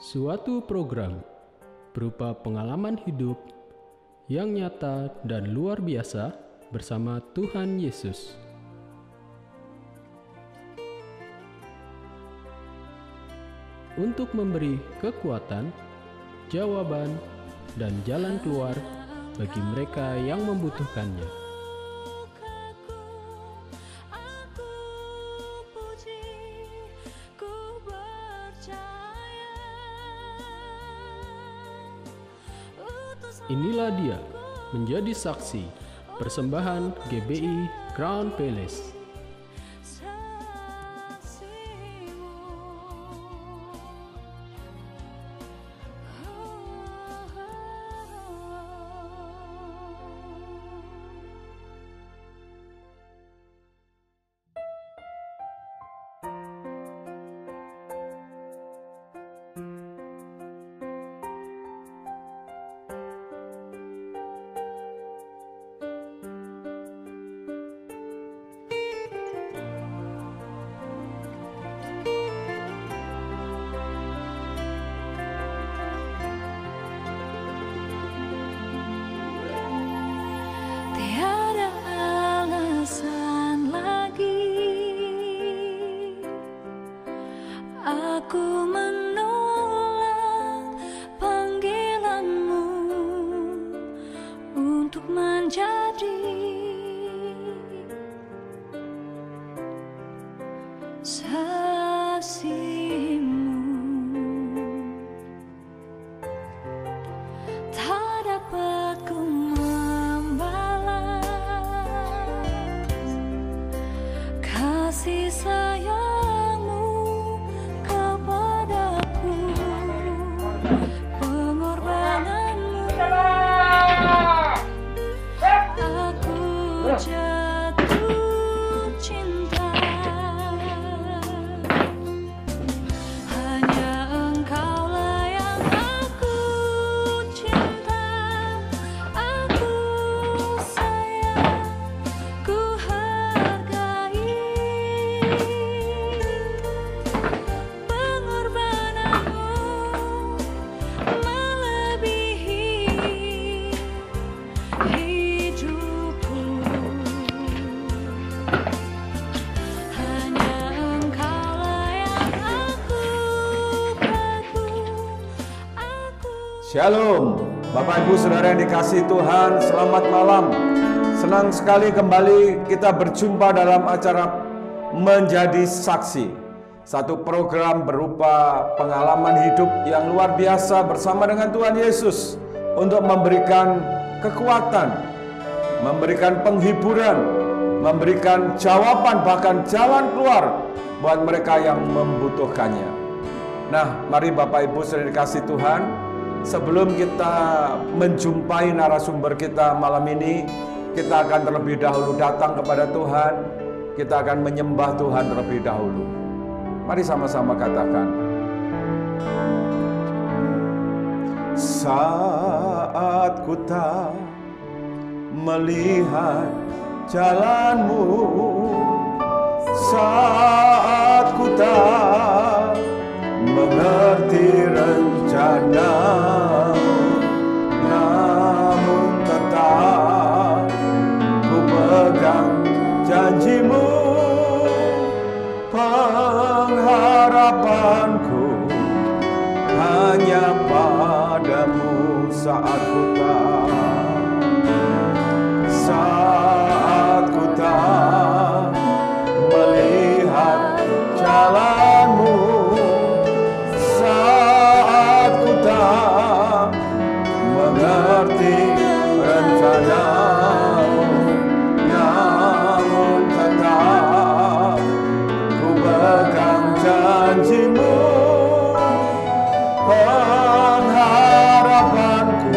Suatu program berupa pengalaman hidup yang nyata dan luar biasa bersama Tuhan Yesus. Untuk memberi kekuatan, jawaban, dan jalan keluar bagi mereka yang membutuhkannya. Inilah dia, menjadi saksi, persembahan GBI Crown Palace. Aku menolak panggilanmu untuk menjadi saksimu. Tak dapat ku membalas kasih sayang jatuh cinta. Hanya Engkaulah yang aku cinta, aku sayang, ku hargai. Pengorbananmu melebihi hidupku. Shalom, Bapak Ibu Saudara yang dikasihi Tuhan, selamat malam. Senang sekali kembali kita berjumpa dalam acara Menjadi Saksi. Satu program berupa pengalaman hidup yang luar biasa bersama dengan Tuhan Yesus untuk memberikan kekuatan, memberikan penghiburan, memberikan jawaban bahkan jalan keluar buat mereka yang membutuhkannya. Nah, mari Bapak Ibu Saudara yang dikasihi Tuhan, sebelum kita menjumpai narasumber kita malam ini, kita akan terlebih dahulu datang kepada Tuhan. Kita akan menyembah Tuhan terlebih dahulu. Mari sama-sama katakan. Saat ku tak melihat jalanmu, saat ku tak mengerti rencana, namun tetap ku pegang janjimu. Pengharapanku hanya padamu saat ku tak melihat jalanmu, saat ku tak mengerti rencanamu, namun tetap ku pegang janjimu. Pengharapanku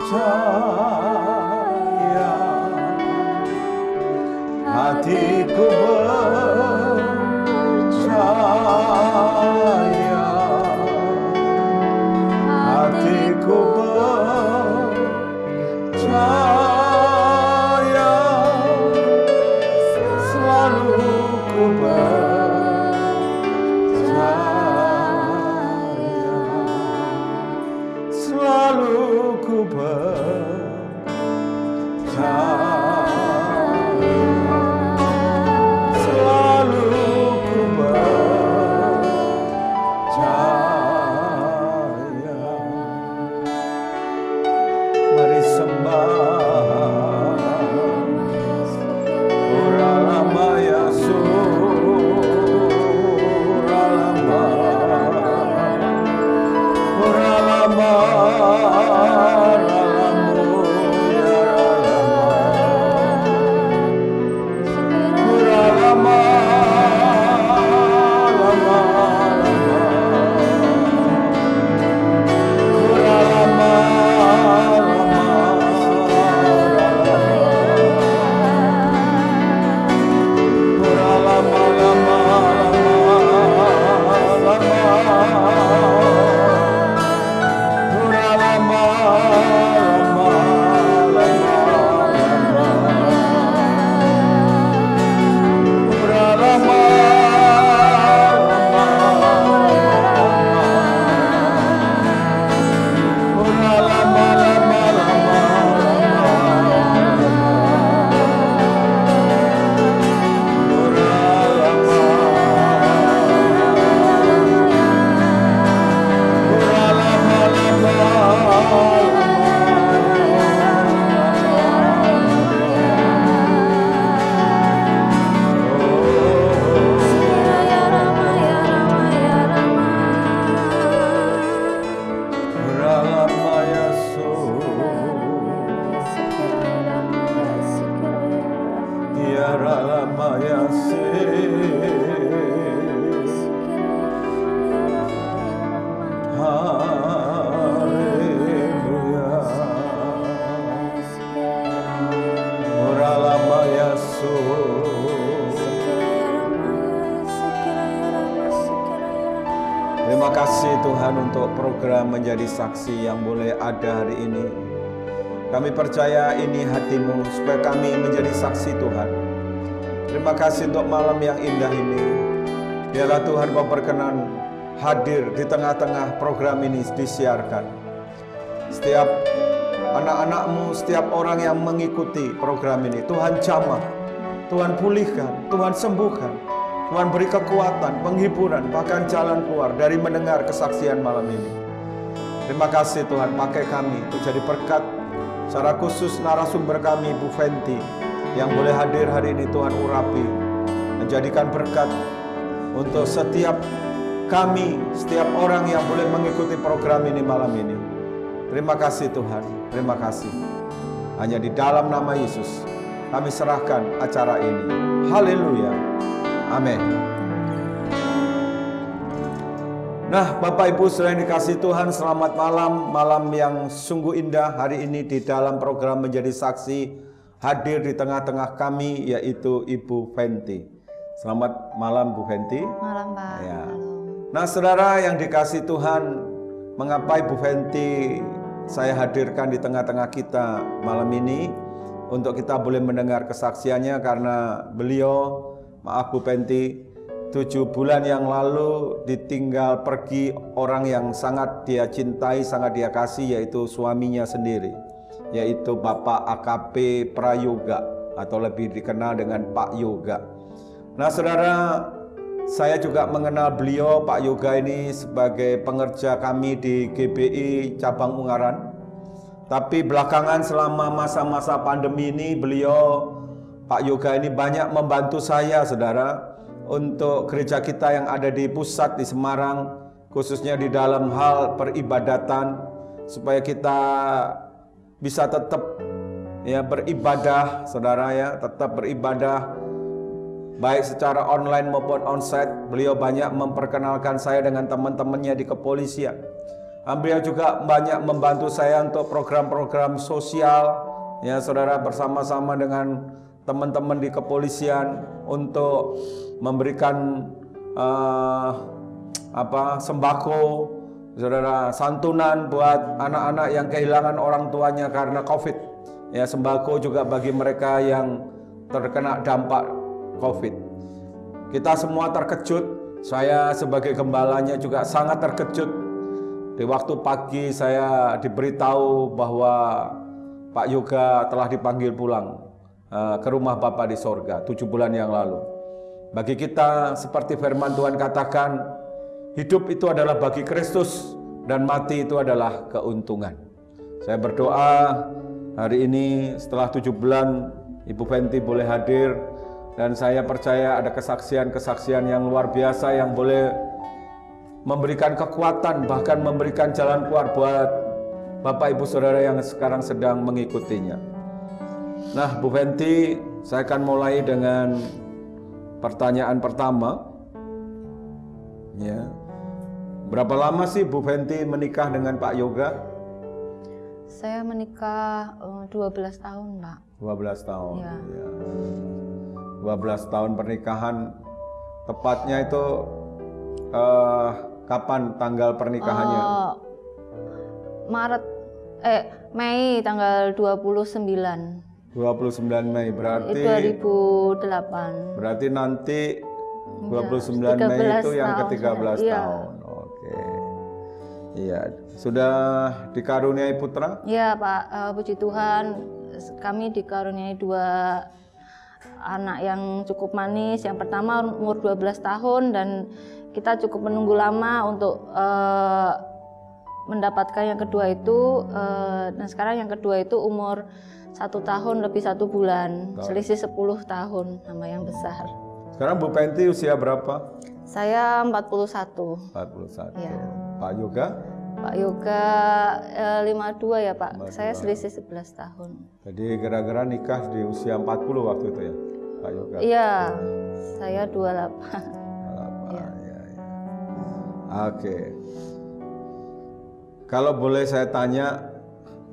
percaya, hatiku percaya, hatiku percaya, selalu ku percaya, selalu ku percaya, selalu ku percaya. Mari sembah Ora lama Yesu, ora lama, ora lama, ora lama, ya ora lama, lama, ora lama, Terima kasih Tuhan untuk program menjadi saksi yang boleh ada hari ini. Kami percaya ini hati-Mu supaya kami menjadi saksi Tuhan. Terima kasih untuk malam yang indah ini. Biarlah Tuhan Kau berkenan hadir di tengah-tengah program ini disiarkan. Setiap anak-anak-Mu, setiap orang yang mengikuti program ini, Tuhan jamah, Tuhan pulihkan, Tuhan sembuhkan. Tuhan beri kekuatan, penghiburan, bahkan jalan keluar dari mendengar kesaksian malam ini. Terima kasih Tuhan, pakai kami untuk jadi berkat. Secara khusus narasumber kami, Bu Fenty, yang boleh hadir hari ini Tuhan urapi. Menjadikan berkat untuk setiap kami, setiap orang yang boleh mengikuti program ini malam ini. Terima kasih Tuhan, terima kasih. Hanya di dalam nama Yesus, kami serahkan acara ini. Haleluya. Amin. Nah, Bapak Ibu saudara yang dikasihi Tuhan, selamat malam. Malam yang sungguh indah hari ini di dalam program menjadi saksi. Hadir di tengah-tengah kami yaitu Ibu Fenty. Selamat malam Bu Fenty. Malam Pak. Ya. Halo. Nah, saudara yang dikasihi Tuhan, mengapa Ibu Fenty saya hadirkan di tengah-tengah kita malam ini untuk kita boleh mendengar kesaksiannya, karena beliau, maaf Bu Fenty, 7 bulan yang lalu ditinggal pergi orang yang sangat dia cintai, sangat dia kasih, yaitu suaminya sendiri, yaitu Bapak AKP Prayoga atau lebih dikenal dengan Pak Yoga. Nah saudara, saya juga mengenal beliau, Pak Yoga ini, sebagai pengerja kami di GBI Cabang Ungaran. Tapi belakangan selama masa-masa pandemi ini, beliau, Pak Yoga ini banyak membantu saya, saudara, untuk gereja kita yang ada di pusat di Semarang, khususnya di dalam hal peribadatan, supaya kita bisa tetap ya beribadah, saudara ya, tetap beribadah baik secara online maupun onsite. Beliau banyak memperkenalkan saya dengan teman-temannya di kepolisian. Beliau juga banyak membantu saya untuk program-program sosial, ya saudara, bersama-sama dengan teman-teman di kepolisian untuk memberikan sembako, saudara, santunan buat anak-anak yang kehilangan orang tuanya karena COVID. Ya, sembako juga bagi mereka yang terkena dampak COVID. Kita semua terkejut. Saya sebagai gembalanya juga sangat terkejut. Di waktu pagi saya diberitahu bahwa Pak Yoga telah dipanggil pulang ke rumah Bapa di sorga 7 bulan yang lalu. Bagi kita, seperti firman Tuhan katakan, hidup itu adalah bagi Kristus dan mati itu adalah keuntungan. Saya berdoa hari ini setelah 7 bulan Ibu Fenty boleh hadir, dan saya percaya ada kesaksian-kesaksian yang luar biasa yang boleh memberikan kekuatan, bahkan memberikan jalan keluar buat Bapak Ibu Saudara yang sekarang sedang mengikutinya. Nah, Bu Fenty, saya akan mulai dengan pertanyaan pertama. Ya. Berapa lama sih Bu Fenty menikah dengan Pak Yoga? Saya menikah 12 tahun, Pak. 12 tahun. Ya. Ya. 12 tahun pernikahan. Tepatnya itu kapan tanggal pernikahannya? Mei tanggal 29. 29 Mei berarti 2008. Berarti nanti 29 Mei itu yang ke-13 ya. tahun. Oke. Iya, sudah dikaruniai putra? Iya, Pak. Puji Tuhan, kami dikaruniai 2 anak yang cukup manis. Yang pertama umur 12 tahun dan kita cukup menunggu lama untuk mendapatkan yang kedua itu, dan sekarang yang kedua itu umur 1 tahun lebih 1 bulan, selisih 10 tahun sama yang besar. Sekarang Bu Fenty usia berapa? Saya 41. 41. Ya. Pak Yoga? Pak Yoga 52 ya Pak. 52. Saya selisih 11 tahun. Jadi gara-gara nikah di usia 40 waktu itu ya, Pak Yoga? Iya, saya 28. Ya. Ya. Oke. Kalau boleh saya tanya,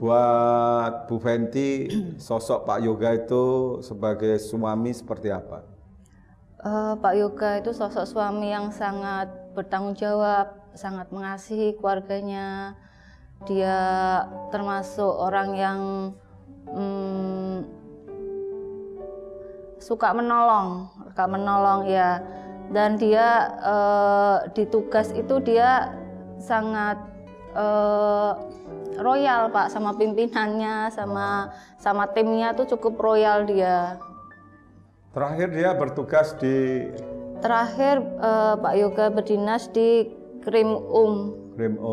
buat Bu Fenty, sosok Pak Yoga itu sebagai suami seperti apa? Pak Yoga itu sosok suami yang sangat bertanggung jawab, sangat mengasihi keluarganya. Dia termasuk orang yang suka menolong ya. Dan dia di tugas itu dia sangat royal Pak, sama pimpinannya, sama timnya tuh cukup royal dia. Terakhir dia bertugas di... Terakhir Pak Yoga berdinas di Krim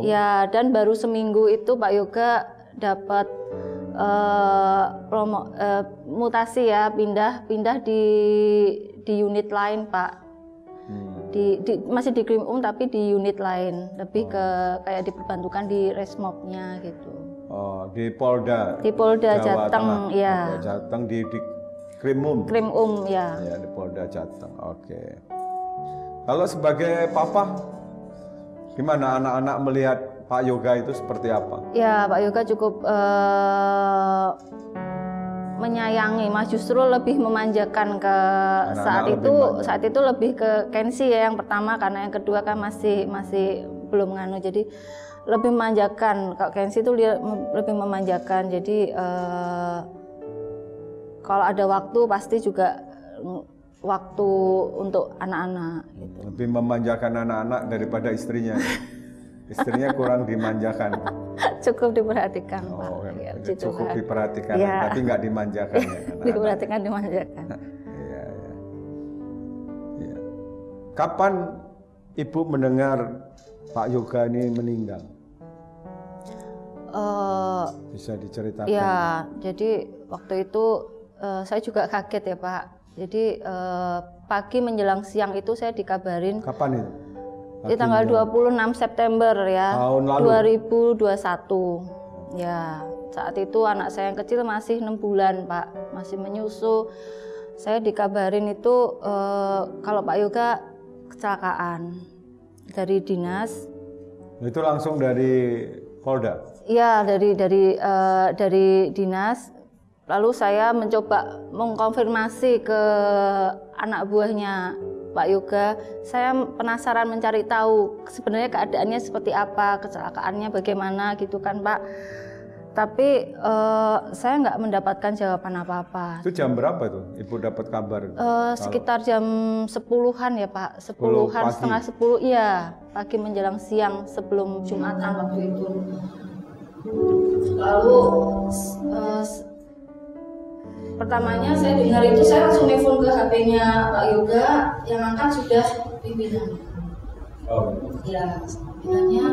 Ya, dan baru seminggu itu Pak Yoga dapat mutasi ya, pindah di unit lain Pak. Masih di Krim tapi di unit lain, lebih ke kayak diperbantukan di Resmobnya gitu. Oh, di Polda. Di Polda Jawa Jateng Tengah. ya. Polda Jateng di Krim ya. Ya, di Polda Jateng. Oke. Kalau sebagai papa, gimana anak-anak melihat Pak Yoga itu seperti apa? Ya, Pak Yoga cukup menyayangi, mas justru lebih memanjakan ke saat itu lebih ke Kensi ya yang pertama, karena yang kedua kan masih belum nganu, jadi lebih memanjakan. Kak Kensi itu lebih memanjakan, jadi kalau ada waktu pasti juga waktu untuk anak-anak gitu. Lebih memanjakan anak-anak daripada istrinya. Istrinya kurang dimanjakan. Cukup diperhatikan Pak. Ya, cukup diperhatikan, ya. tapi nggak dimanjakan ya. Diperhatikan, dimanjakan. Iya. Kapan Ibu mendengar Pak Yoga ini meninggal? Bisa diceritakan? Ya, jadi waktu itu saya juga kaget ya Pak. Jadi pagi menjelang siang itu saya dikabarin. Kapan itu? Di tanggal 26 September ya, tahun lalu. 2021. Ya, saat itu anak saya yang kecil masih 6 bulan Pak, masih menyusu. Saya dikabarin itu kalau Pak Yoga kecelakaan dari dinas. Itu langsung dari Polda? Iya, dari dinas. Lalu saya mencoba mengkonfirmasi ke anak buahnya Pak Yoga. Saya penasaran mencari tahu sebenarnya keadaannya seperti apa, kecelakaannya bagaimana gitu kan Pak. Tapi saya nggak mendapatkan jawaban apa-apa. Itu jam berapa tuh Ibu dapat kabar? Sekitar jam 10-an ya Pak, 10-an, setengah 10, iya, pagi menjelang siang sebelum Jumatan waktu itu. Lalu pertamanya saya dengar itu, saya langsung nelfon ke HP-nya Pak Yoga, yang angkat sudah pimpinan. Ya, pimpinannya,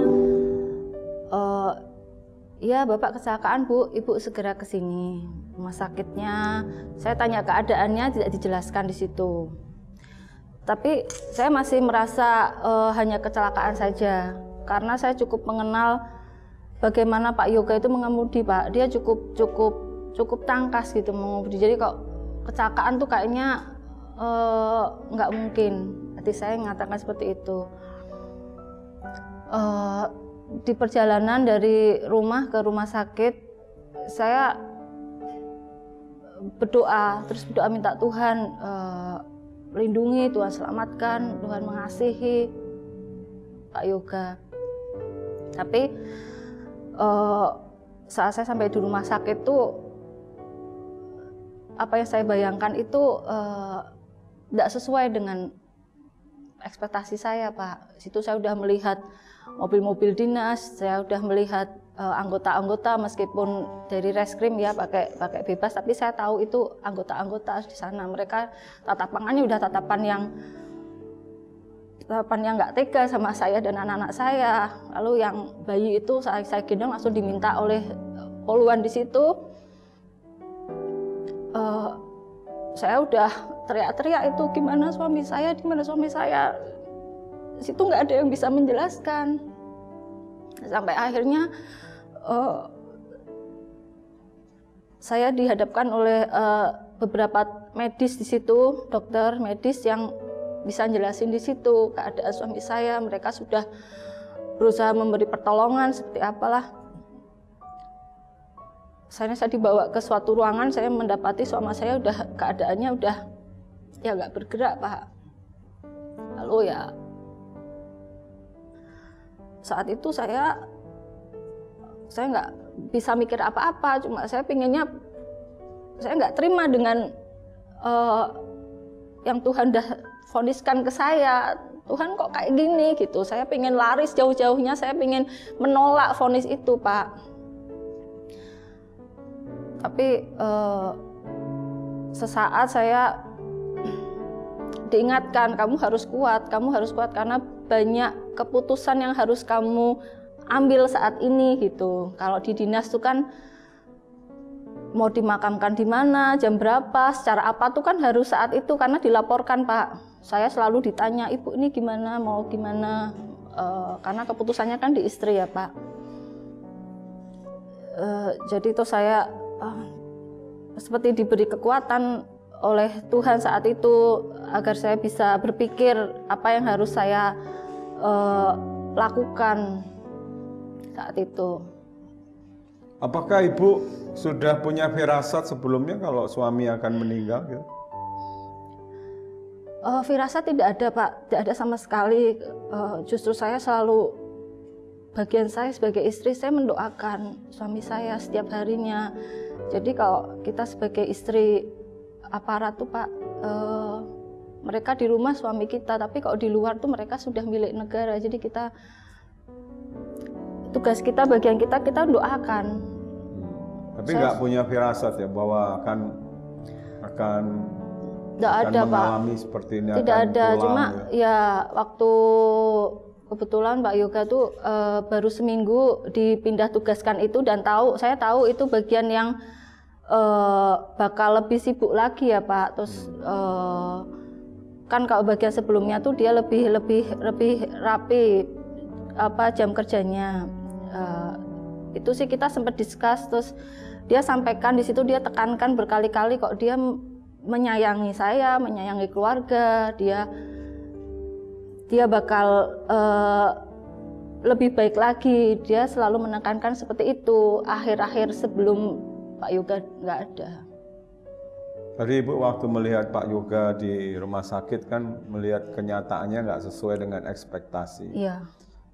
ya Bapak kecelakaan Bu, Ibu segera ke sini. Rumah sakitnya, saya tanya keadaannya tidak dijelaskan di situ. Tapi saya masih merasa hanya kecelakaan saja, karena saya cukup mengenal bagaimana Pak Yoga itu mengemudi Pak. Dia cukup tangkas gitu mengemudi. Jadi kok kecelakaan tuh kayaknya nggak mungkin. Hati saya mengatakan seperti itu. Di perjalanan dari rumah ke rumah sakit, saya berdoa minta Tuhan lindungi, Tuhan selamatkan, Tuhan mengasihi Pak Yoga. Tapi saat saya sampai di rumah sakit tuh, apa yang saya bayangkan itu tidak sesuai dengan ekspektasi saya Pak. Situ saya sudah melihat mobil-mobil dinas, saya sudah melihat anggota-anggota, meskipun dari reskrim ya pakai bebas, tapi saya tahu itu anggota-anggota di sana. Mereka tatapannya udah tatapan yang nggak tega sama saya dan anak-anak saya. Lalu yang bayi itu saya gendong langsung diminta oleh poluan di situ. Saya udah teriak-teriak itu, gimana suami saya, di mana suami saya. Di situ nggak ada yang bisa menjelaskan. Sampai akhirnya saya dihadapkan oleh beberapa medis di situ, dokter medis yang bisa jelasin di situ keadaan suami saya. Mereka sudah berusaha memberi pertolongan seperti apalah. Saya dibawa ke suatu ruangan, saya mendapati suami saya keadaannya udah ya nggak bergerak Pak. Lalu ya saat itu saya nggak bisa mikir apa-apa, cuma saya nggak terima dengan yang Tuhan dah voniskan ke saya. Tuhan kok kayak gini gitu. Saya pengen lari jauh-jauhnya, saya pengen menolak vonis itu Pak. Tapi sesaat saya diingatkan, kamu harus kuat karena banyak keputusan yang harus kamu ambil saat ini gitu. Kalau di dinas tuh kan mau dimakamkan di mana, jam berapa, secara apa tuh kan harus saat itu karena dilaporkan Pak. Saya selalu ditanya, Ibu ini gimana, mau gimana, karena keputusannya kan di istri ya Pak. Jadi itu saya seperti diberi kekuatan oleh Tuhan saat itu agar saya bisa berpikir apa yang harus saya lakukan saat itu. Apakah Ibu sudah punya firasat sebelumnya kalau suami akan meninggal gitu? Firasat tidak ada Pak, tidak ada sama sekali. Justru saya selalu, bagian saya sebagai istri, saya mendoakan suami saya setiap harinya. Jadi kalau kita sebagai istri aparat tuh Pak, mereka di rumah suami kita, tapi kalau di luar tuh mereka sudah milik negara. Jadi tugas kita, bagian kita doakan. Tapi nggak punya firasat ya bahwa akan mengalami Pak. Seperti ini. Tidak ada, cuma ya waktu kebetulan Pak Yoga tuh baru seminggu dipindah tugaskan itu, dan saya tahu itu bagian yang bakal lebih sibuk lagi ya Pak. Terus kan kalau bagian sebelumnya tuh dia lebih rapi jam kerjanya. Itu sih kita sempat discuss, terus dia sampaikan di situ, dia tekankan berkali-kali kok dia menyayangi saya, menyayangi keluarga, dia bakal lebih baik lagi. Dia selalu menekankan seperti itu akhir-akhir sebelum Pak Yoga nggak ada. Tadi Ibu waktu melihat Pak Yoga di rumah sakit kan melihat kenyataannya nggak sesuai dengan ekspektasi. Iya.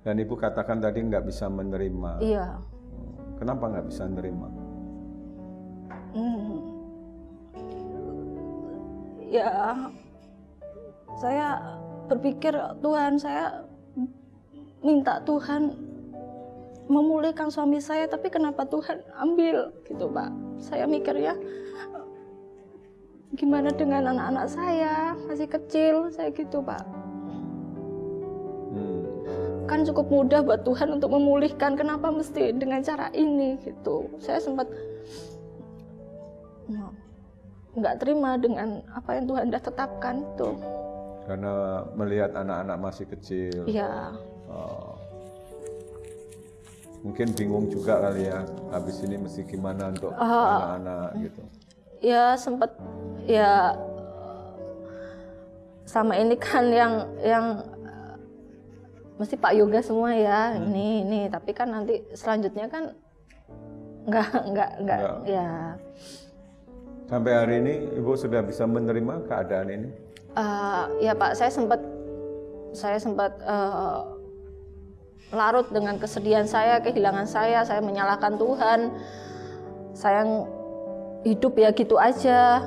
Dan Ibu katakan tadi nggak bisa menerima. Iya. Kenapa nggak bisa menerima? Ya, saya berpikir Tuhan, saya minta Tuhan memulihkan suami saya, tapi kenapa Tuhan ambil gitu Pak? Saya mikirnya gimana dengan anak-anak saya masih kecil, saya gitu Pak. Kan cukup mudah buat Tuhan untuk memulihkan, kenapa mesti dengan cara ini gitu? Saya sempat nggak terima dengan apa yang Tuhan sudah tetapkan itu. Karena melihat anak-anak masih kecil. Iya. Mungkin bingung juga kali ya, habis ini mesti gimana untuk anak-anak gitu. Ya sempat ya, sama ini kan yang mesti Pak Yoga semua ya, ini tapi kan nanti selanjutnya kan enggak ya. Sampai hari ini Ibu sudah bisa menerima keadaan ini? Ya Pak, saya sempat larut dengan kesedihan saya, kehilangan saya menyalahkan Tuhan, saya hidup ya gitu aja,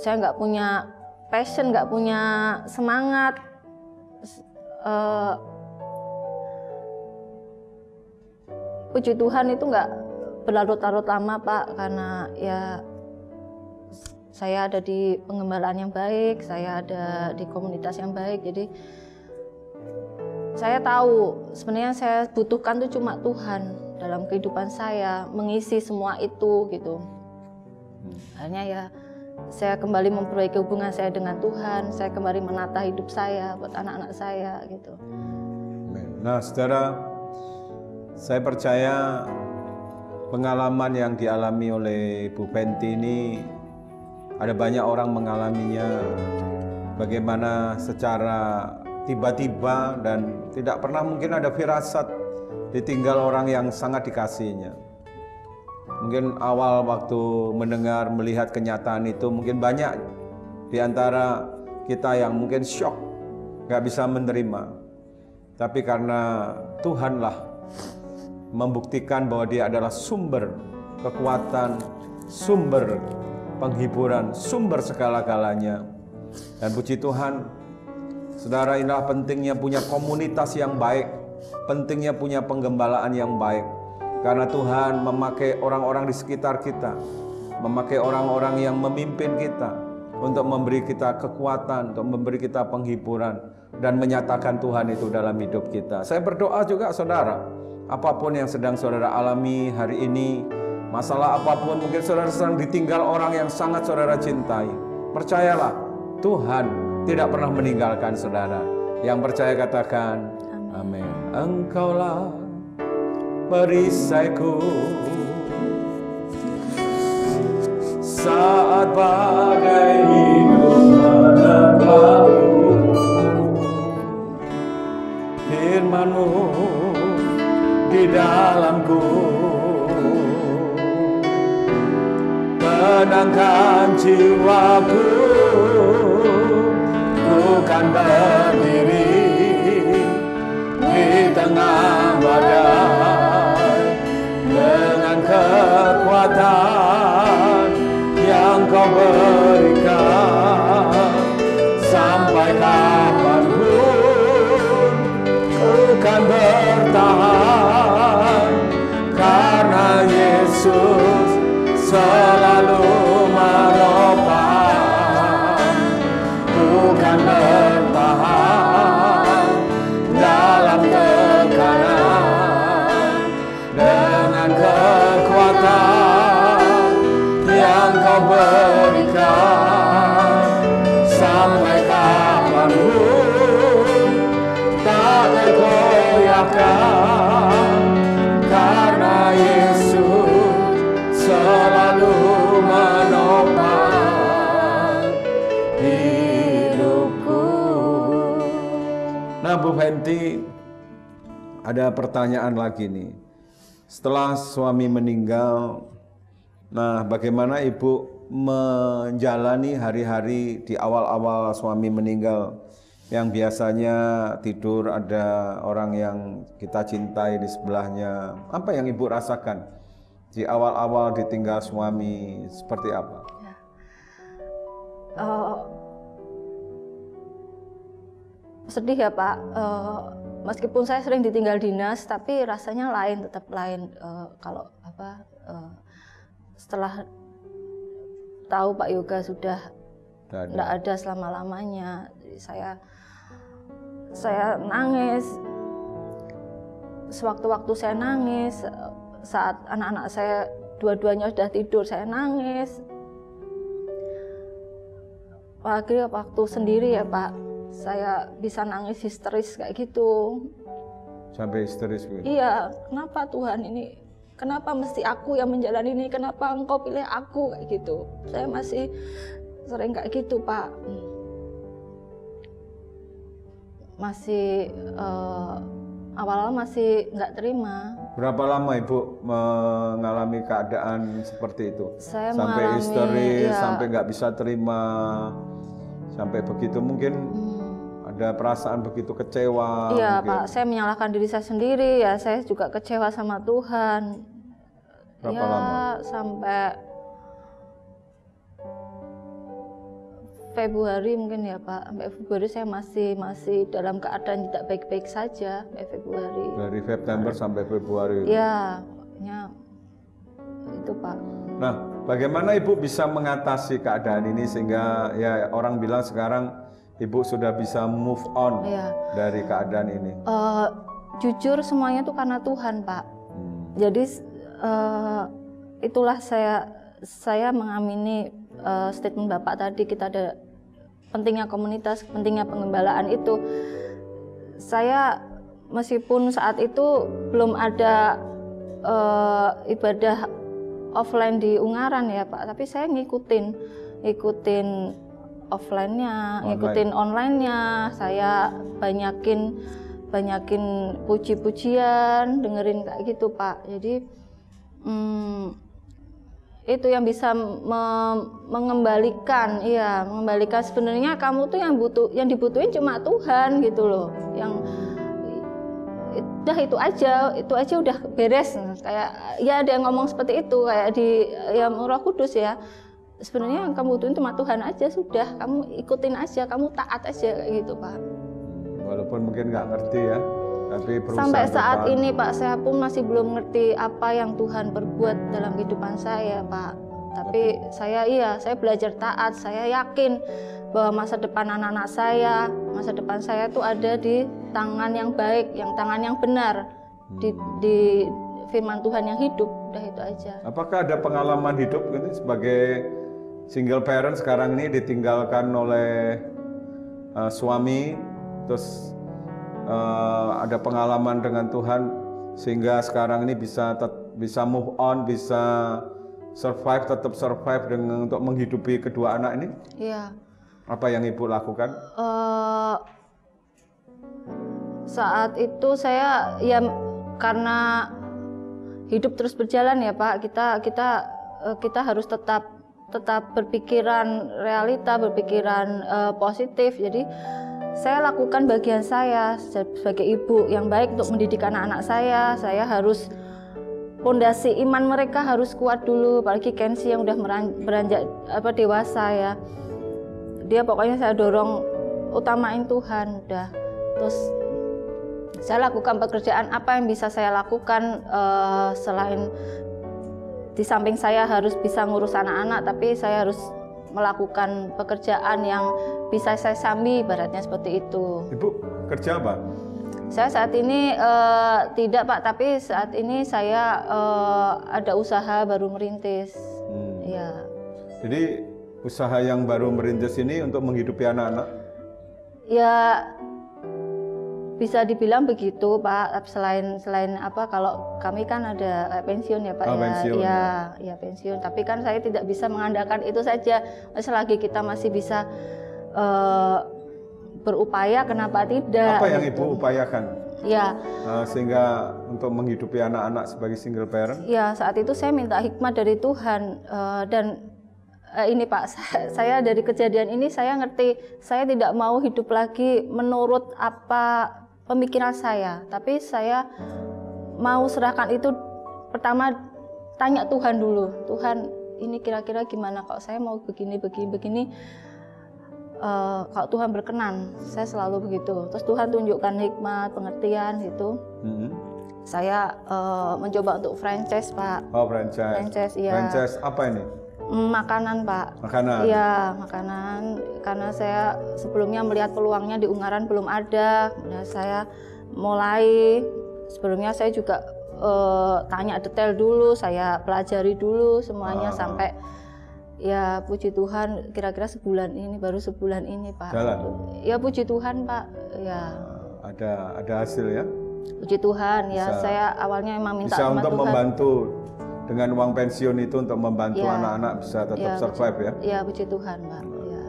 saya nggak punya passion, nggak punya semangat. Puji Tuhan itu nggak berlarut-larut lama Pak, karena ya saya ada di pengembalaan yang baik, saya ada di komunitas yang baik, jadi saya tahu sebenarnya saya butuhkan itu cuma Tuhan dalam kehidupan saya, mengisi semua itu gitu. Akhirnya ya saya kembali memperbaiki hubungan saya dengan Tuhan, saya kembali menata hidup saya buat anak-anak saya gitu. Nah saudara, saya percaya pengalaman yang dialami oleh Bu Penti ini ada banyak orang mengalaminya, bagaimana secara tiba-tiba dan tidak pernah mungkin ada firasat ditinggal orang yang sangat dikasihinya. Mungkin awal waktu mendengar, melihat kenyataan itu mungkin banyak di antara kita yang mungkin shock, gak bisa menerima. Tapi karena Tuhanlah membuktikan bahwa Dia adalah sumber kekuatan, sumber penghiburan, sumber segala-galanya. Dan puji Tuhan, saudara, inilah pentingnya punya komunitas yang baik, pentingnya punya penggembalaan yang baik. Karena Tuhan memakai orang-orang di sekitar kita, memakai orang-orang yang memimpin kita untuk memberi kita kekuatan, untuk memberi kita penghiburan dan menyatakan Tuhan itu dalam hidup kita. Saya berdoa juga saudara, apapun yang sedang saudara alami hari ini, masalah apapun, mungkin saudara sedang ditinggal orang yang sangat saudara cintai, percayalah Tuhan tidak pernah meninggalkan saudara. Yang percaya katakan amin. Engkaulah perisaiku saat badai hidup menerpaku. Firman-Mu di dalamku menenangkan jiwaku. Ku kan berdiri di tengah badai dengan kekuatan yang Kau berikan. Sampai kapanpun ku kan bertahan, karena Yesus selalu menopang. Bukan bertahan dalam tekanan, dengan kekuatan yang Kau berikan. Sampai kapanpun tak tergoyahkan, karena Yesus selalu menopang hidupku. Nah Bu Fenty, ada pertanyaan lagi nih. Setelah suami meninggal, nah bagaimana Ibu menjalani hari-hari di awal-awal suami meninggal, yang biasanya tidur ada orang yang kita cintai di sebelahnya? Apa yang Ibu rasakan di awal-awal ditinggal suami, seperti apa? Sedih ya Pak. Meskipun saya sering ditinggal dinas, tapi rasanya lain, tetap lain. Kalau setelah tahu Pak Yoga sudah tidak ada selama-lamanya, saya nangis. Sewaktu-waktu saya nangis, saat anak-anak saya dua-duanya sudah tidur, saya nangis. Apalagi waktu sendiri ya Pak, saya bisa nangis histeris kayak gitu. Sampai histeris gitu? Iya, kenapa Tuhan ini, kenapa mesti aku yang menjalani ini, kenapa Engkau pilih aku, kayak gitu. Saya masih sering kayak gitu Pak. Masih awal-awal masih nggak terima. Berapa lama Ibu mengalami keadaan seperti itu? Saya sampai mengalami, histeris, ya. sampai nggak bisa terima, sampai begitu mungkin ada perasaan begitu kecewa. Iya mungkin. Pak, saya menyalahkan diri saya sendiri, ya saya juga kecewa sama Tuhan. Berapa ya, lama? Sampai Februari mungkin ya Pak. Sampai Februari saya masih dalam keadaan tidak baik-baik saja sampai Februari. Dari September sampai Februari. Ya, itu Pak. Nah, bagaimana Ibu bisa mengatasi keadaan ini sehingga ya orang bilang sekarang Ibu sudah bisa move on dari keadaan ini? Jujur semuanya itu karena Tuhan Pak. Jadi itulah saya mengamini statement Bapak tadi, kita ada pentingnya komunitas, pentingnya pengembalaan itu. Saya meskipun saat itu belum ada ibadah offline di Ungaran ya Pak, tapi saya ngikutin offline-nya, ngikutin online-nya. Saya banyakin puji-pujian, dengerin kayak gitu Pak. Jadi itu yang bisa mengembalikan sebenarnya kamu tuh yang dibutuhin cuma Tuhan gitu loh. Yang udah itu aja udah beres. Kayak ya ada yang ngomong seperti itu kayak di Roh Kudus ya. Sebenarnya yang kamu butuhin cuma Tuhan aja, sudah kamu ikutin aja, kamu taat aja kayak gitu Pak. Walaupun mungkin nggak ngerti ya, tapi berusaha. Sampai saat ini Pak, saya pun masih belum ngerti apa yang Tuhan perbuat dalam kehidupan saya Pak. Tapi saya belajar taat. Saya yakin bahwa masa depan anak-anak saya, masa depan saya tuh ada di tangan yang baik, tangan yang benar, di firman Tuhan yang hidup. Udah itu aja. Apakah ada pengalaman hidup gitu sebagai single parent sekarang ini ditinggalkan oleh suami, terus ada pengalaman dengan Tuhan sehingga sekarang ini bisa move on, bisa tetap survive untuk menghidupi kedua anak ini? Iya. Apa yang Ibu lakukan? Saat itu saya karena hidup terus berjalan ya Pak, kita harus tetap berpikiran realita, berpikiran positif. Jadi saya lakukan bagian saya sebagai ibu yang baik untuk mendidik anak-anak saya. Saya harus pondasi iman mereka harus kuat dulu, apalagi Kensi yang udah beranjak dewasa ya. Dia pokoknya saya dorong utamain Tuhan udah. Terus saya lakukan pekerjaan apa yang bisa saya lakukan selain di samping saya harus bisa ngurus anak-anak, tapi saya harus melakukan pekerjaan yang bisa saya sambi, ibaratnya seperti itu. Ibu kerja apa? Saya saat ini tidak Pak, tapi saat ini saya ada usaha baru merintis. Ya. Jadi usaha yang baru merintis ini untuk menghidupi anak-anak? Ya bisa dibilang begitu Pak. Selain apa, kalau kami kan ada pensiun ya Pak. Pensiun, ya pensiun. Tapi kan saya tidak bisa mengandalkan itu saja. Selagi kita masih bisa berupaya, kenapa tidak? Apa yang gitu. Ibu upayakan? Ya, sehingga untuk menghidupi anak-anak sebagai single parent? ya saat itu saya minta hikmat dari Tuhan dan ini Pak, saya dari kejadian ini saya ngerti saya tidak mau hidup lagi menurut apa pemikiran saya, tapi saya mau serahkan itu pertama tanya Tuhan dulu, Tuhan ini kira-kira gimana kalau saya mau begini. Kalau Tuhan berkenan, saya selalu begitu. Terus Tuhan tunjukkan hikmat, pengertian gitu. Saya mencoba untuk franchise Pak. Oh, franchise. Franchise, iya. Franchise apa ini? Makanan Pak. Makanan? Iya, makanan. Karena saya sebelumnya melihat peluangnya di Ungaran belum ada. Kemudian saya mulai, sebelumnya saya juga tanya detail dulu, saya pelajari dulu semuanya sampai ya puji Tuhan kira-kira baru sebulan ini Pak. Jalan? Ya puji Tuhan Pak. Ya. Ada hasil ya? Puji Tuhan ya, saya awalnya memang minta bisa sama untuk Tuhan. membantu dengan uang pensiun itu untuk membantu anak-anak bisa tetap survive ya? Ya puji Tuhan Pak. Ya.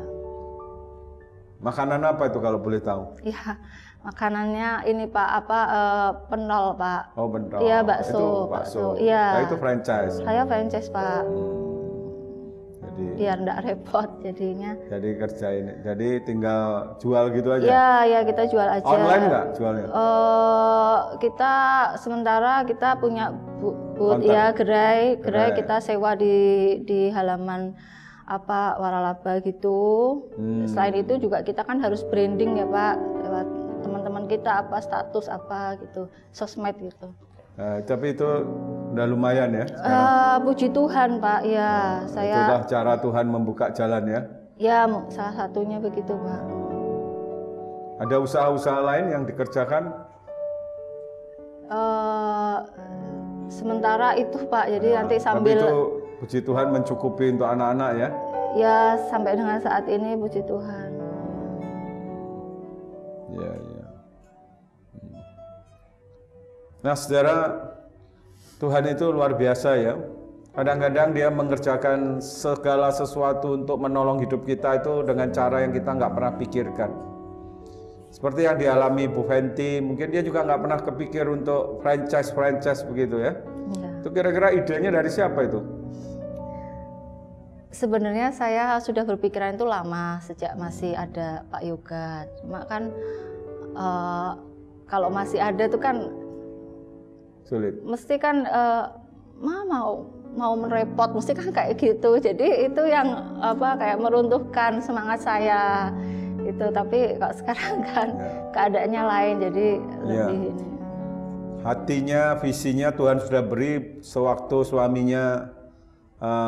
Makanan apa itu kalau boleh tahu? Ya makanannya ini Pak penol Pak. Oh pentol. Iya bakso. Iya. Nah, itu franchise. Saya franchise Pak. Jadi biar enggak repot jadinya. Jadi kerjain. Jadi tinggal jual gitu aja. Ya kita jual aja. Online nggak jualnya? Kita sementara kita punya booth ya gerai kita sewa di halaman waralaba gitu. Selain itu juga kita kan harus branding ya Pak lewat teman-teman kita status gitu, sosmed gitu. Tapi itu udah lumayan ya. Puji Tuhan Pak ya, saya. Itulah cara Tuhan membuka jalan ya. Ya salah satunya begitu Pak. Ada usaha-usaha lain yang dikerjakan? Sementara itu Pak, jadi nanti sambil. Tapi itu puji Tuhan mencukupi untuk anak-anak ya. Ya sampai dengan saat ini puji Tuhan. Ya. Nah saudara, Tuhan itu luar biasa ya. Kadang-kadang dia mengerjakan segala sesuatu untuk menolong hidup kita itu dengan cara yang kita nggak pernah pikirkan. Seperti yang dialami Bu Fenty, mungkin dia juga nggak pernah kepikir untuk franchise begitu ya. Itu kira-kira idenya dari siapa itu? Sebenarnya saya sudah berpikiran itu lama, sejak masih ada Pak Yoga. Cuma kan kalau masih ada tuh kan sulit. Mesti kan mau merepot, mesti kan kayak gitu. Jadi itu yang kayak meruntuhkan semangat saya gitu. Tapi kalau sekarang kan keadaannya lain, jadi lebih ini. Hatinya, visinya Tuhan sudah beri sewaktu suaminya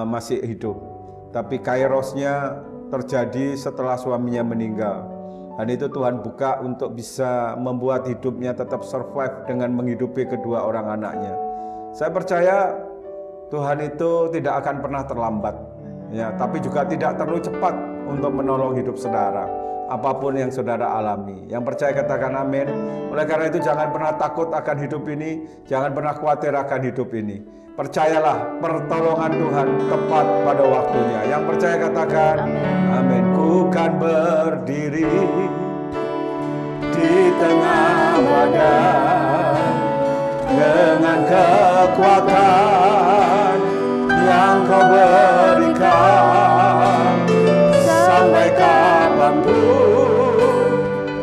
masih hidup. Tapi kairosnya terjadi setelah suaminya meninggal. Dan itu Tuhan buka untuk bisa membuat hidupnya tetap survive dengan menghidupi kedua orang anaknya. Saya percaya Tuhan itu tidak akan pernah terlambat, ya, tapi juga tidak terlalu cepat untuk menolong hidup saudara. Apapun yang saudara alami, yang percaya katakan amin. Oleh karena itu jangan pernah takut akan hidup ini, jangan pernah khawatir akan hidup ini. Percayalah pertolongan Tuhan tepat pada waktunya. Yang percaya katakan amin. Ku kan berdiri di tengah badan dengan kekuatan yang Kau berikan sampai kapanpun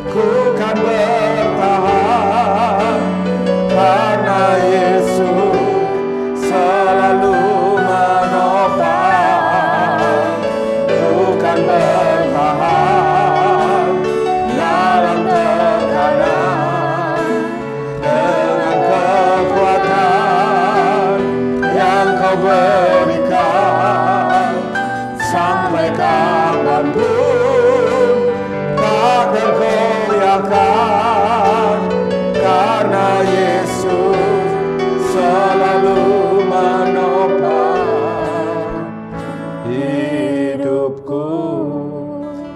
ku kan bertahan karena Yesus selalu menopang. Ku kan bertahan dalam tekanan dengan kekuatan yang Kau berikan sampai kapanpun tak tergoyahkan karena Yesus selalu menopang hidupku.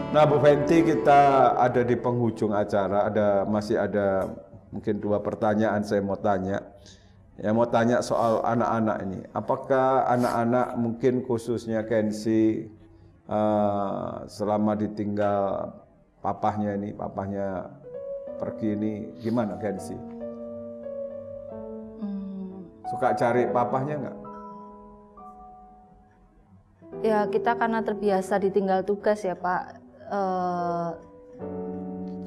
Nah Bu Fenty, kita ada di penghujung acara, masih ada mungkin 2 pertanyaan saya mau tanya. Ya mau tanya soal anak-anak ini. Apakah anak-anak mungkin khususnya Kensi selama ditinggal papahnya pergi ini gimana Gensi? Hmm, Suka cari papahnya nggak? ya kita karena terbiasa ditinggal tugas ya Pak,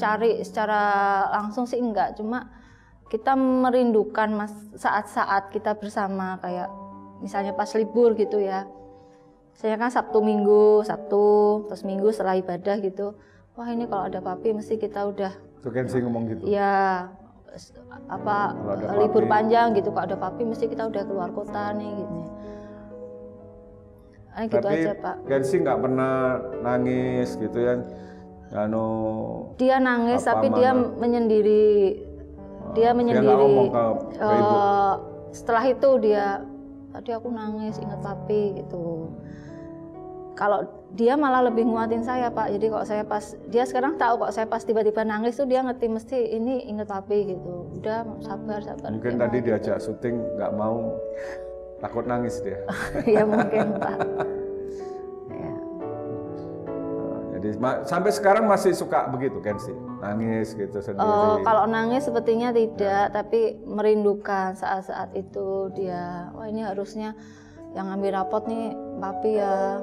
cari secara langsung sih enggak, cuma kita merindukan saat-saat kita bersama, kayak misalnya pas libur gitu ya. Saya kan Sabtu Minggu, terus Minggu setelah ibadah gitu. Wah ini kalau ada papi mesti kita udah. Tuh Gensi ngomong gitu. Ya Kalau ada libur papi. panjang gitu, kalau ada papi mesti kita udah keluar kota nih gitu. Gitu Tapi aja Pak. Gensi nggak pernah nangis gitu ya? Anu, Dia nangis Apa tapi dia mana? menyendiri. Dia menyendiri. nggak ngomong ke ibu? Setelah itu dia, tadi aku nangis ingat papi gitu. Kalau dia malah lebih nguatin saya Pak. Jadi kalau saya pas, dia sekarang tahu kok saya pas tiba-tiba nangis tuh dia ngerti mesti ini ingat papi gitu. Udah sabar. Mungkin Dia tadi mau diajak syuting nggak mau, takut nangis dia. ya mungkin Pak. Ya. Jadi sampai sekarang masih suka begitu Gensi, nangis gitu sendiri. Kalau nangis sepertinya tidak, tapi merindukan saat-saat itu dia. Wah ini harusnya yang ngambil rapot nih papi ya.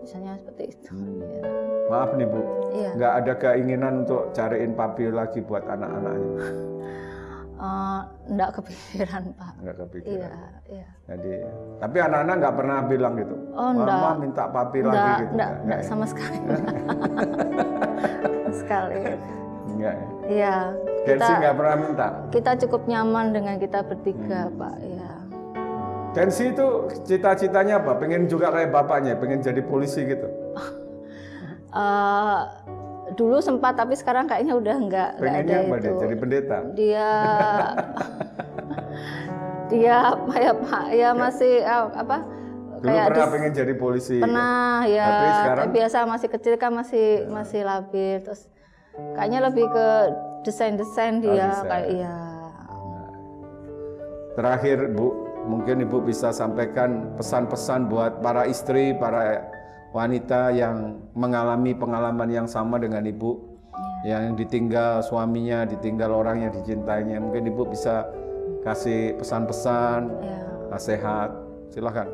Misalnya seperti itu. Ya. Maaf nih Bu, Iya. nggak ada keinginan untuk cariin papi lagi buat anak-anaknya. Enggak kepikiran Pak. Nggak kepikiran. Iya. Jadi, tapi anak-anak nggak pernah bilang gitu. Oh, Mama enggak. minta papi lagi gitu. Enggak ya? sama sekali. Sekali. Enggak ya. Iya. Gensi nggak pernah minta. Kita cukup nyaman dengan kita bertiga Pak. Iya. Gensi itu cita-citanya apa? Pengen juga kayak bapaknya, pengen jadi polisi gitu. Dulu sempat tapi sekarang kayaknya udah enggak ada Pengennya apa itu. dia? Jadi pendeta. Dia apa ya Pak? Ya masih apa? Dulu pernah pengen jadi polisi. Pernah ya. Tapi sekarang Biasa masih kecil kan masih labil, terus kayaknya lebih ke desain dia desain. kayak iya. terakhir Bu, mungkin Ibu bisa sampaikan pesan-pesan buat para istri, para wanita yang mengalami pengalaman yang sama dengan Ibu, yang ditinggal suaminya, ditinggal orang yang dicintainya. Mungkin Ibu bisa kasih pesan-pesan, Ya. nasihat, silakan.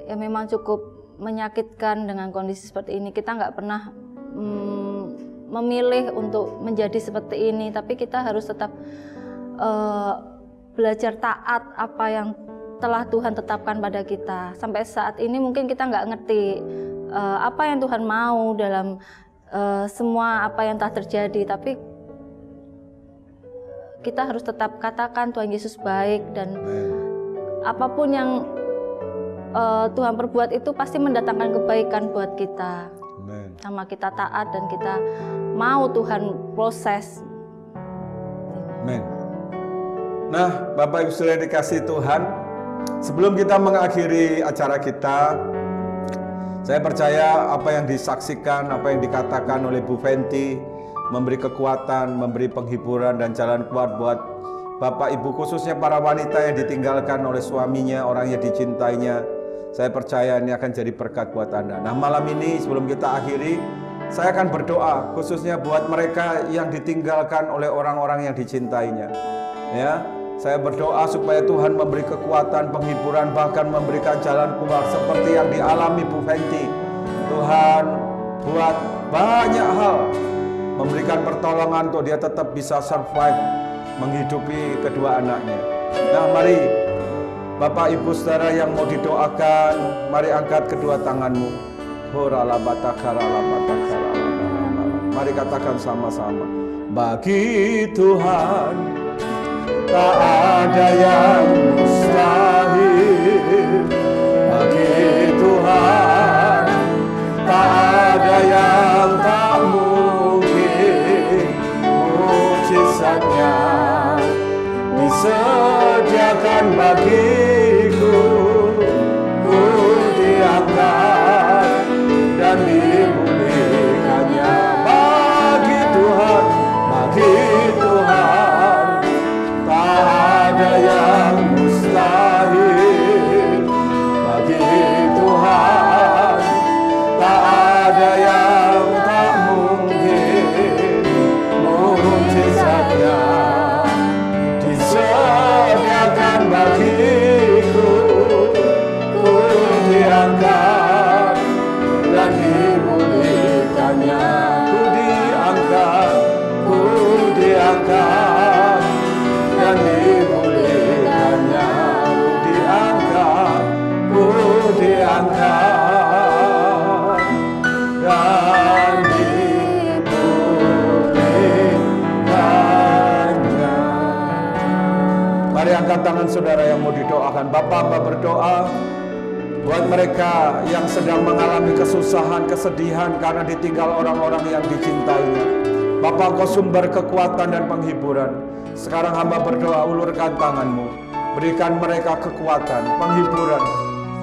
Ya memang cukup menyakitkan dengan kondisi seperti ini. Kita nggak pernah memilih untuk menjadi seperti ini, tapi kita harus tetap belajar taat apa yang telah Tuhan tetapkan pada kita. Sampai saat ini mungkin kita nggak ngerti apa yang Tuhan mau dalam semua apa yang telah terjadi, tapi kita harus tetap katakan Tuhan Yesus baik, dan apapun yang Tuhan perbuat itu pasti mendatangkan kebaikan buat kita. Amen. Sama kita taat dan kita mau Tuhan proses. Amen. Nah, Bapak Ibu Saudara dikasih Tuhan, sebelum kita mengakhiri acara kita, saya percaya apa yang disaksikan, apa yang dikatakan oleh Bu Fenty memberi kekuatan, memberi penghiburan dan jalan kuat buat Bapak Ibu, khususnya para wanita yang ditinggalkan oleh suaminya, orang yang dicintainya. Saya percaya ini akan jadi berkat buat Anda. Nah, malam ini sebelum kita akhiri, saya akan berdoa khususnya buat mereka yang ditinggalkan oleh orang-orang yang dicintainya. Ya, saya berdoa supaya Tuhan memberi kekuatan, penghiburan, bahkan memberikan jalan keluar seperti yang dialami Bu Fenty. Tuhan buat banyak hal, memberikan pertolongan untuk dia tetap bisa survive, menghidupi kedua anaknya. Nah, mari Bapak Ibu Saudara yang mau didoakan, mari angkat kedua tanganmu. Mari katakan sama-sama. Bagi Tuhan tak ada yang mustahil. Bagi Tuhan tak ada yang tak mungkin. Mujizatnya disediakan bagiku, ku diangkat dan dipulihkannya. Bagi Tuhan tak ada yang mustahil. diangkat dan dipulihkannya. Mari angkat tangan saudara yang mau didoakan. Bapak, Hamba berdoa buat mereka yang sedang mengalami kesusahan, kesedihan karena ditinggal orang-orang yang dicintainya. Bapak, Engkau sumber kekuatan dan penghiburan. Sekarang hamba berdoa, ulurkan tangan-Mu, berikan mereka kekuatan, penghiburan.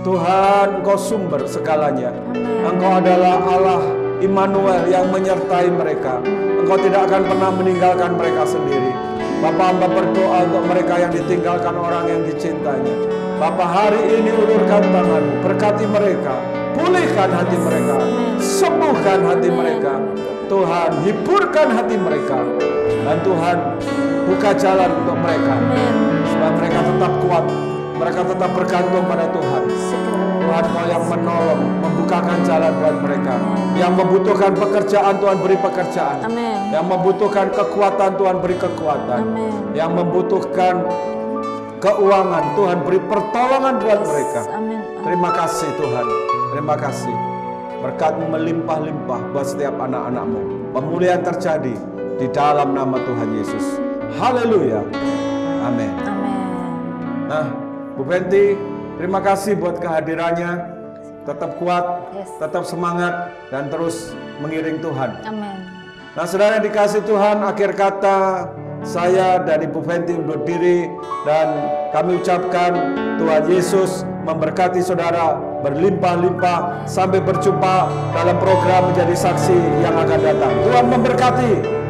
Tuhan, Engkau sumber segalanya. Engkau adalah Allah Immanuel yang menyertai mereka. Engkau tidak akan pernah meninggalkan mereka sendiri. Bapak, hamba berdoa untuk mereka yang ditinggalkan orang yang dicintainya. Bapak, hari ini ulurkan tangan-Mu, berkati mereka, pulihkan hati mereka, sembuhkan hati mereka. Tuhan, hiburkan hati mereka. Dan Tuhan, buka jalan untuk mereka, supaya mereka tetap kuat, mereka tetap bergantung pada Tuhan. Tuhan, Kau yang menolong, membukakan jalan buat mereka. Yang membutuhkan pekerjaan, Tuhan beri pekerjaan. Yang membutuhkan kekuatan, Tuhan beri kekuatan. Yang membutuhkan keuangan, Tuhan beri pertolongan buat mereka. Terima kasih Tuhan, terima kasih. Berkat-Mu melimpah-limpah buat setiap anak-anak-Mu. Pemulihan terjadi di dalam nama Tuhan Yesus. Haleluya. Amin. Nah, Bu Penti, terima kasih buat kehadirannya. Tetap kuat, tetap semangat, dan terus mengiring Tuhan. Nah, saudara yang dikasih Tuhan, akhir kata saya dan Ibu Fenty undur diri, dan kami ucapkan Tuhan Yesus memberkati saudara berlimpah-limpah. Sampai berjumpa dalam program Menjadi Saksi yang akan datang. Tuhan memberkati.